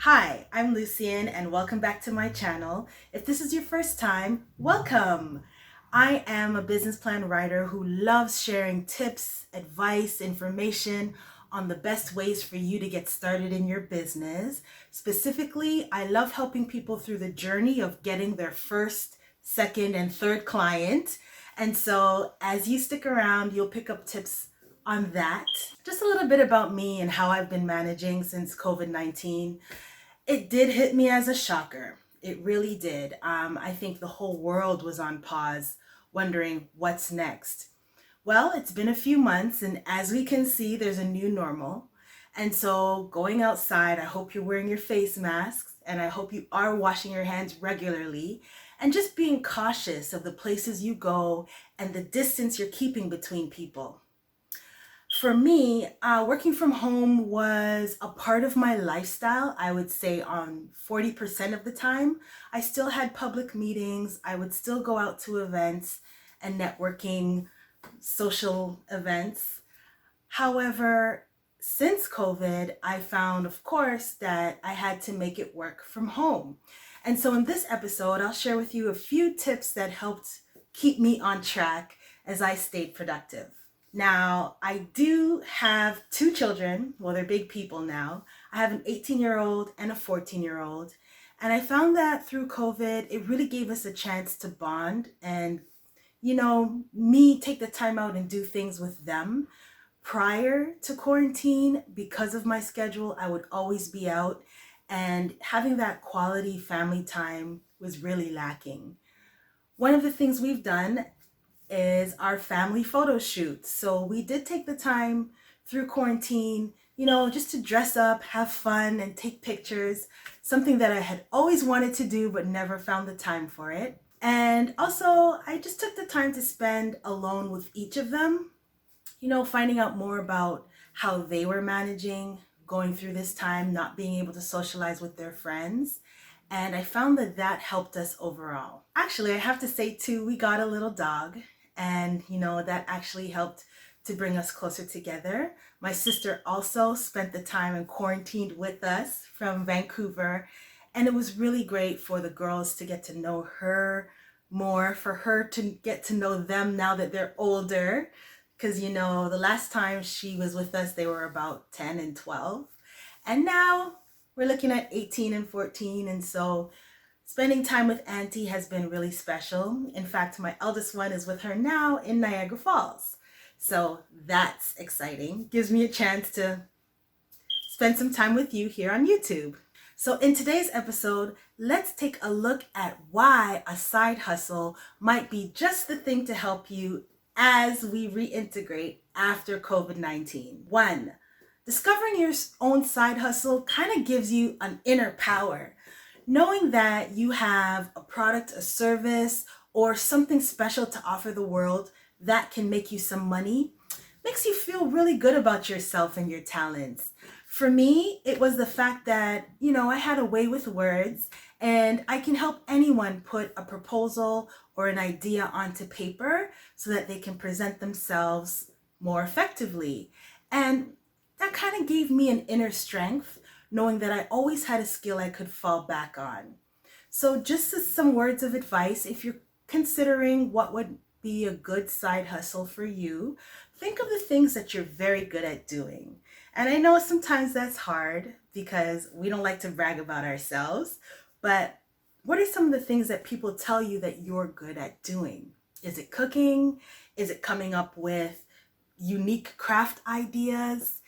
Hi, I'm Lucian and welcome back to my channel. If this is your first time, welcome! I am a business plan writer who loves sharing tips, advice, information on the best ways for you to get started in your business. Specifically, I love helping people through the journey of getting their first, second, and third client. And so as you stick around, you'll pick up tips on that. Just a little bit about me and how I've been managing since COVID-19. It did hit me as a shocker. It really did. I think the whole world was on pause, wondering what's next. Well, it's been a few months, and as we can see, there's a new normal. And so, going outside, I hope you're wearing your face masks, and I hope you are washing your hands regularly, and just being cautious of the places you go and the distance you're keeping between people. For me, working from home was a part of my lifestyle. I would say on 40% of the time. I still had public meetings. I would still go out to events and networking, social events. However, since COVID, I found, of course, that I had to make it work from home. And so in this episode, I'll share with you a few tips that helped keep me on track as I stayed productive. Now, I do have two children. Well, they're big people now. I have an 18-year-old and a 14-year-old. And I found that through COVID, it really gave us a chance to bond and, me take the time out and do things with them. Prior to quarantine, because of my schedule, I would always be out, and having that quality family time was really lacking. One of the things we've done is our family photo shoot. So we did take the time through quarantine, just to dress up, have fun, and take pictures, something that I had always wanted to do but never found the time for it. And also, I just took the time to spend alone with each of them, finding out more about how they were managing going through this time, not being able to socialize with their friends. And I found that that helped us overall. Actually, I have to say too, we got a little dog, and that actually helped to bring us closer together. My sister also spent the time and quarantined with us from Vancouver, and it was really great for the girls to get to know her more, for her to get to know them now that they're older. Because, the last time she was with us, they were about 10 and 12. And now we're looking at 18 and 14. And so spending time with Auntie has been really special. In fact, my eldest one is with her now in Niagara Falls. So that's exciting. Gives me a chance to spend some time with you here on YouTube. So in today's episode, let's take a look at why a side hustle might be just the thing to help you as we reintegrate after COVID-19. 1, discovering your own side hustle kind of gives you an inner power. Knowing that you have a product, a service, or something special to offer the world that can make you some money makes you feel really good about yourself and your talents. For me, it was the fact that, I had a way with words, and I can help anyone put a proposal or an idea onto paper so that they can present themselves more effectively. And that kind of gave me an inner strength, knowing that I always had a skill I could fall back on. So just as some words of advice, if you're considering what would be a good side hustle for you, think of the things that you're very good at doing. And I know sometimes that's hard because we don't like to brag about ourselves, but what are some of the things that people tell you that you're good at doing? Is it cooking? Is it coming up with unique craft ideas?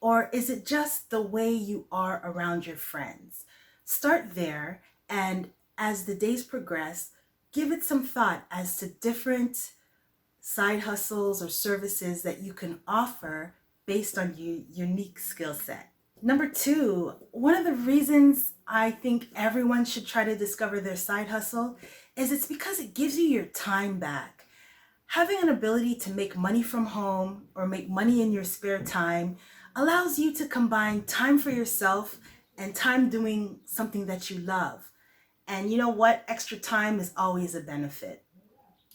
Or is it just the way you are around your friends? Start there, and as the days progress, give it some thought as to different side hustles or services that you can offer based on your unique skill set. Number 2, one of the reasons I think everyone should try to discover their side hustle is it's because it gives you your time back. Having an ability to make money from home or make money in your spare time allows you to combine time for yourself and time doing something that you love. And you know what? Extra time is always a benefit.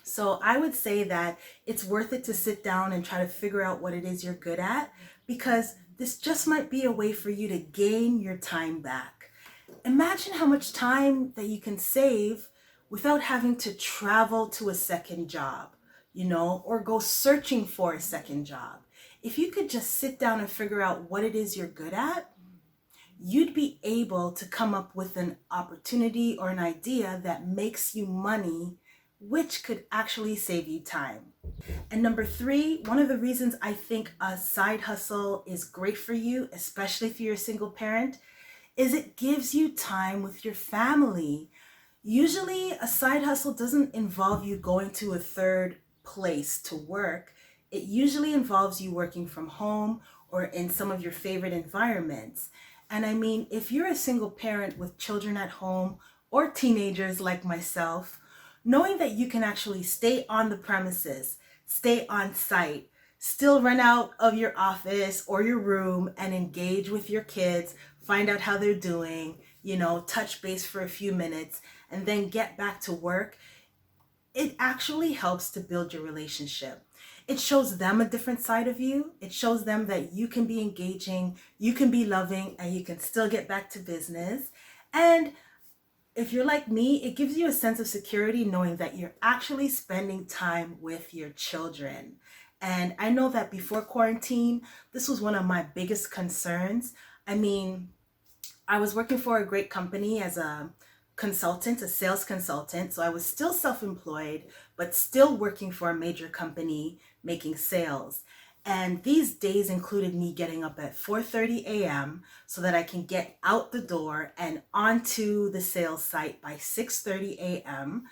So I would say that it's worth it to sit down and try to figure out what it is you're good at, because this just might be a way for you to gain your time back. Imagine how much time that you can save without having to travel to a second job, or go searching for a second job. If you could just sit down and figure out what it is you're good at, you'd be able to come up with an opportunity or an idea that makes you money, which could actually save you time. And number three, one of the reasons I think a side hustle is great for you, especially if you're a single parent, is it gives you time with your family. Usually a side hustle doesn't involve you going to a third place to work. It usually involves you working from home or in some of your favorite environments. And I mean, if you're a single parent with children at home or teenagers like myself, knowing that you can actually stay on the premises, stay on site, still run out of your office or your room and engage with your kids, find out how they're doing, touch base for a few minutes, and then get back to work, it actually helps to build your relationship. It shows them a different side of you. It shows them that you can be engaging, you can be loving, and you can still get back to business. And if you're like me, it gives you a sense of security knowing that you're actually spending time with your children. And I know that before quarantine, this was one of my biggest concerns. I mean, I was working for a great company as a consultant, a sales consultant. So I was still self-employed, but still working for a major company making sales. And these days included me getting up at 4:30 a.m. so that I can get out the door and onto the sales site by 6:30 a.m.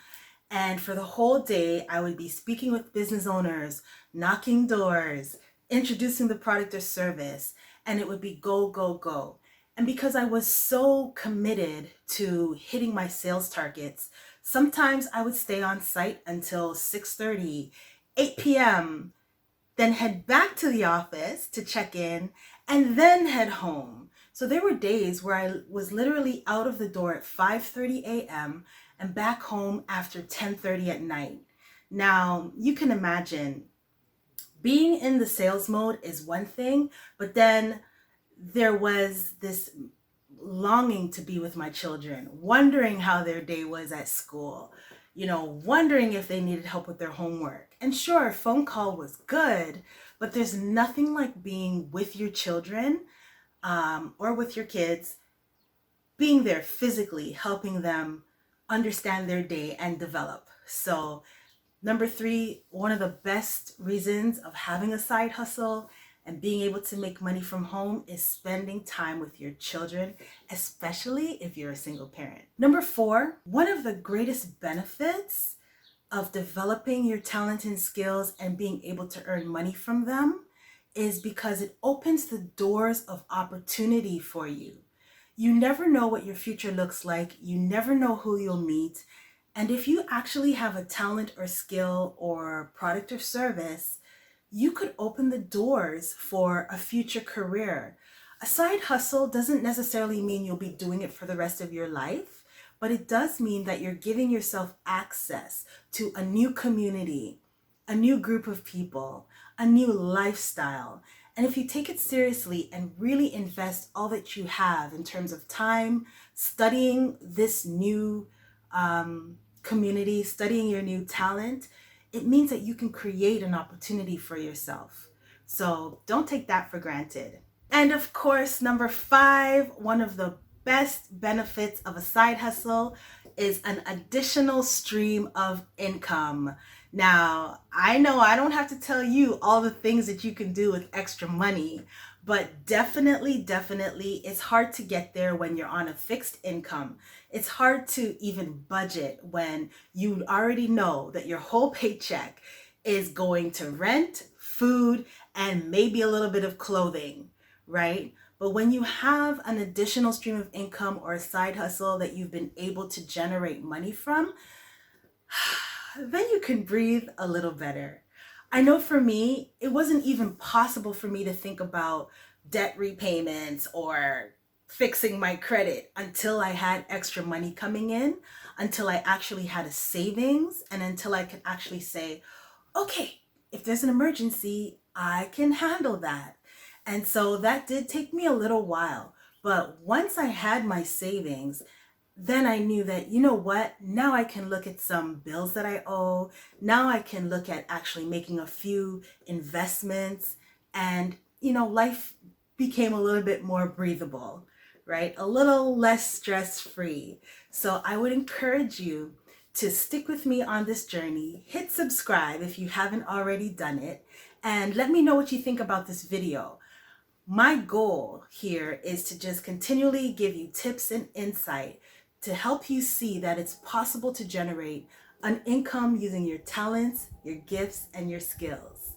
And for the whole day, I would be speaking with business owners, knocking doors, introducing the product or service, and it would be go, go, go. And because I was so committed to hitting my sales targets, sometimes I would stay on site until 6:30, 8 p.m., then head back to the office to check in, and then head home. So there were days where I was literally out of the door at 5:30 a.m. and back home after 10:30 at night. Now, you can imagine being in the sales mode is one thing, but then there was this longing to be with my children, wondering how their day was at school, wondering if they needed help with their homework. And sure, a phone call was good, but there's nothing like being with your children or with your kids, being there physically, helping them understand their day and develop. So number three, one of the best reasons of having a side hustle and being able to make money from home is spending time with your children, especially if you're a single parent. Number four, one of the greatest benefits of developing your talent and skills and being able to earn money from them is because it opens the doors of opportunity for you. You never know what your future looks like. You never know who you'll meet. And if you actually have a talent or skill or product or service, you could open the doors for a future career. A side hustle doesn't necessarily mean you'll be doing it for the rest of your life, but it does mean that you're giving yourself access to a new community, a new group of people, a new lifestyle. And if you take it seriously and really invest all that you have in terms of time, studying this new community, studying your new talent, it means that you can create an opportunity for yourself. So don't take that for granted. And of course, number five, one of the best benefits of a side hustle is an additional stream of income. Now, I know I don't have to tell you all the things that you can do with extra money, but definitely, it's hard to get there when you're on a fixed income. It's hard to even budget when you already know that your whole paycheck is going to rent, food, and maybe a little bit of clothing, right? But when you have an additional stream of income or a side hustle that you've been able to generate money from, then you can breathe a little better. I know for me, it wasn't even possible for me to think about debt repayments or fixing my credit until I had extra money coming in, until I actually had a savings, and until I could actually say, okay, if there's an emergency, I can handle that. And so that did take me a little while. But once I had my savings, then I knew that, you know what, now I can look at some bills that I owe. Now I can look at actually making a few investments. And, life became a little bit more breathable, right? A little less stress free. So I would encourage you to stick with me on this journey. Hit subscribe if you haven't already done it. And let me know what you think about this video. My goal here is to just continually give you tips and insight to help you see that it's possible to generate an income using your talents, your gifts, and your skills.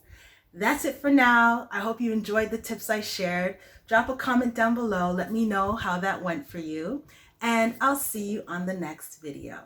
That's it for now. I hope you enjoyed the tips I shared. Drop a comment down below. Let me know how that went for you. And I'll see you on the next video.